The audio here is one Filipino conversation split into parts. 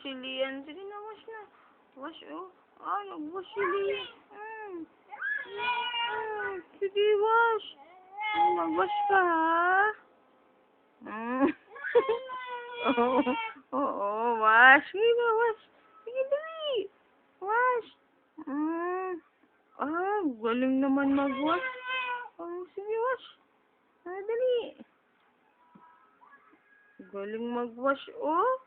Si Lian, sige na, wash na. Wash, oh. Ay, nag-wash si Lian. Sige, wash. Mag-wash ka, ha? Oo, wash. Sige na, wash. Sige, dali. Wash. Galing naman mag-wash. Sige, wash. Dali. Galing mag-wash, oh.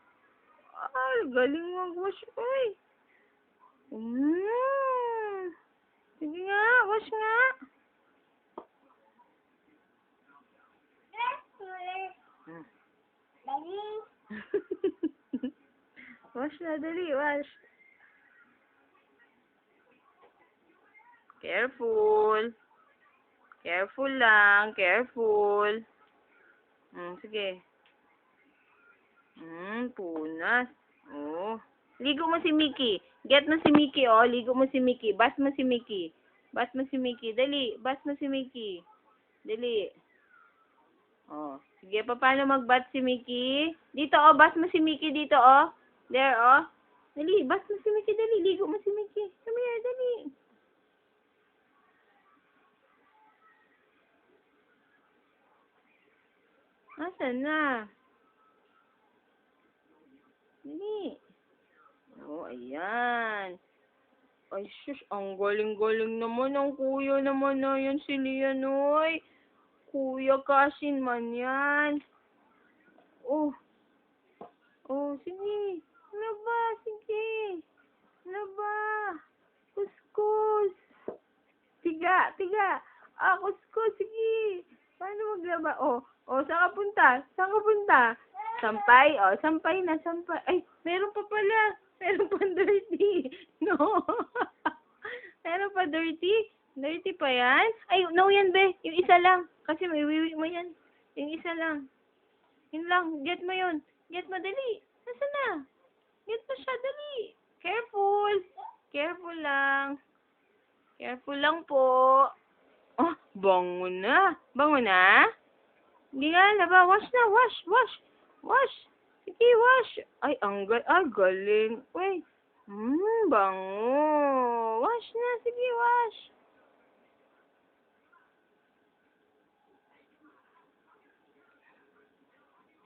Galing mag-wash, oy. Sige nga, wash nga. Wash na, dali, wash. Careful. Careful lang, careful. Sige. Punas. Oh. Ligo mo si Mickey. Get mo si Mickey, oh. Ligo mo si Mickey. Bas mo si Mickey. Bas mo si Mickey. Dali. Bas mo si Mickey. Dali. Oh. Sige, paano mag-bat si Mickey? Dito, oh. Bas mo si Mickey dito, oh. There, oh. Dali. Bas mo si Mickey. Dali. Ligo mo si Mickey. Come here, dali. Asan na? Dali. Oh, ayan. Ay, sus, ang galing-galing naman ang kuya naman na yan si Lian, oy. Kuya Kasin man yan. Oh. Oh, sige. Ano ba? Sige. Ano ba? Kuskus. Tiga. Kuskus. Sige. Paano maglaba? Oh, saan ka punta? Sampay. Oh, sampay na, sampay. Ay, meron pa pala. Meron pa dirty. No. Meron pa dirty. Dirty pa yan? Ay, no yan, be. Yung isa lang. Kasi may wiwi mo yan. Yung isa lang. Yun lang. Get mo yun. Get mo, dali. Nasaan na? Get mo siya, dali. Careful. Careful lang. Careful lang po. Oh, bango na. Bango na? Hindi nga, laba. Wash na, wash. Sige, wash. Ay, galing. Uy. Bango. Wash na, sige, wash.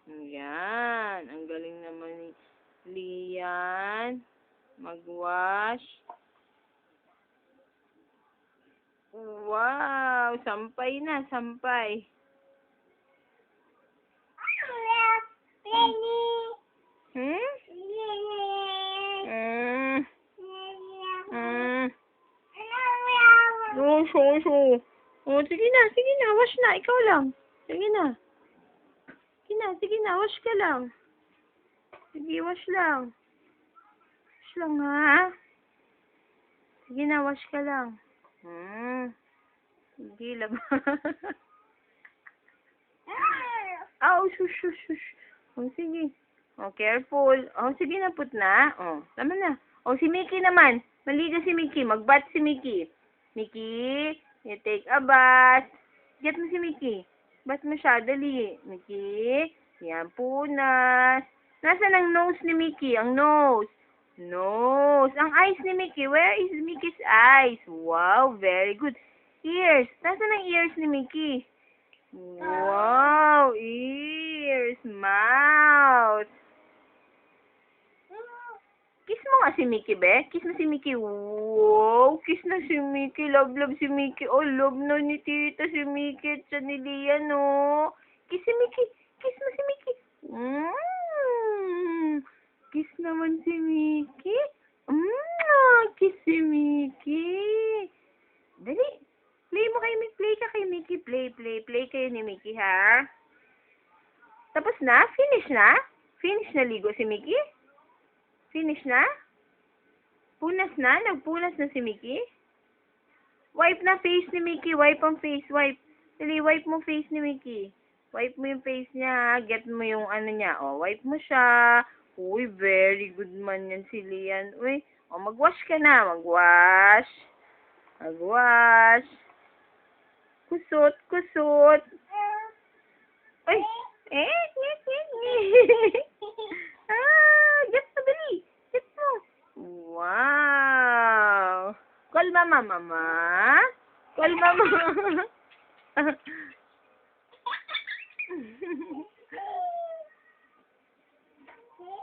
Yan. Ang galing naman ni Lian. Mag-wash. Wow. Sampay na, sampay. Oh, sige na, wash na, ikaw lang. Sige na, wash ka lang. Sige, wash lang. Wash lang, ha? Sige na, wash ka lang. Sige, laba. Shush. Oh, sige. Oh, careful. Oh, sige na, put na. Oh, tama na. Oh, si Mickey naman. Maligo si Mickey. Mag-bath si Mickey. Mickey, you take a bath. Get mo si Mickey. Bath mo siya. Dali. Mickey. Yan, punas. Nasaan ang nose ni Mickey? Ang nose. Ang eyes ni Mickey. Where is Mickey's eyes? Wow, very good. Ears. Nasaan ang ears ni Mickey? Wow, ears. Mouth. Kiss mo nga si Mickey, be. Kiss mo si Mickey. Wow, kiss na si Mickey. Love si Mickey. Oh, love na ni Tita si Mickey at siya ni Lian, oh. Kiss si Mickey. Kiss mo si Mickey. Kiss naman si Mickey. Kiss si Mickey. Dali. Play ka kay Mickey. Play kayo ni Mickey, ha? Tapos na? Finish na? Finish na ligo si Mickey? Finish na? Punas na? Nagpunas na si Mickey? Wipe na face ni Mickey. Wipe ang face. Wipe. Dali, wipe mo face ni Mickey. Wipe mo yung face niya. Get mo yung ano niya. Oh, wipe mo siya. Uy, very good man yan si Lian. Uy, oh, mag-wash ka na. Mag-wash. Kusot. Ay, get mo, dali. Kalma, mama. Kalma, mama.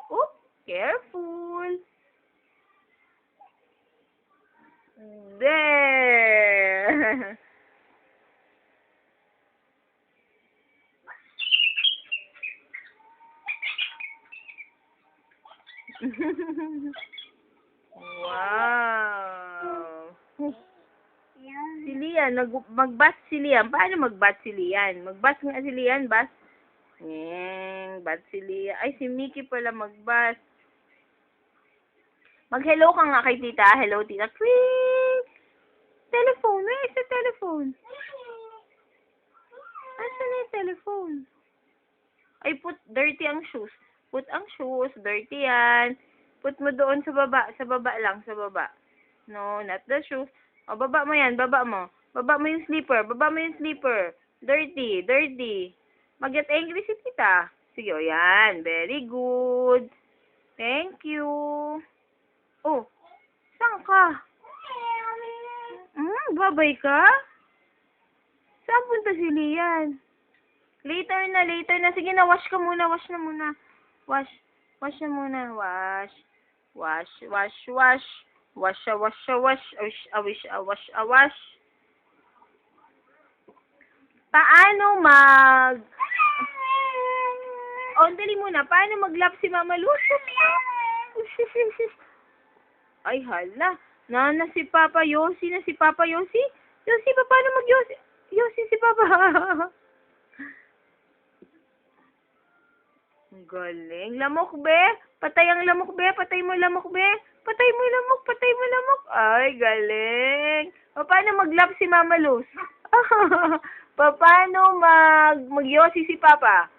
Oh, careful. There. Wow. Si Lian, mag-bat si Lian. Paano mag-bat si Lian? Mag-bat nga si Lian, bat. Bat si Lian. Ay, si Mickey pala mag-bat. Mag-hello ka nga kay tita. Hello, tita. Kwing! Telephone. Where is the telephone? Asan na yung telephone? Ay, dirty ang shoes. Put ang shoes. Dirty yan. Put mo doon sa baba. Sa baba lang. Sa baba. No, not the shoes. O, baba mo yan. Baba mo. Baba mo yung slipper. Baba mo yung slipper. Dirty. Dirty. Mag-get angry si tita. Sige, o yan. Very good. Thank you. Oh, saan ka? Babay ka? Saan punta si Lian? Later na. Sige na, wash ka muna. Wash na muna. Wash na muna. Wash. Wash. Paano dali muna. Paano mag-lap si Mama Lu? Ay, hala. Na si Papa Yossi. Yossi, paano mag-Yossi? Yossi si Papa. Galing. Lamok, be. Patay ang lamok, be. Patay mo lamok. Ay, galing. Paano mag-lap si Mama Luz? Paano mag-Yossi si Papa?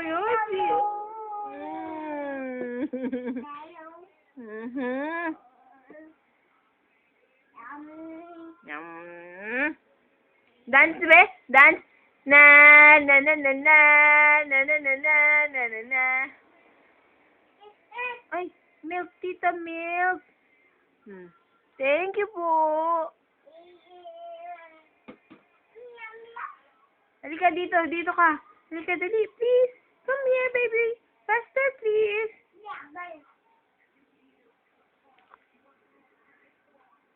Yossi. Dance, be? Dance. Na. Ay, milk, tita, milk. Thank you po. Halika dito ka. Halika, dali, please. Come here, baby. Faster, please.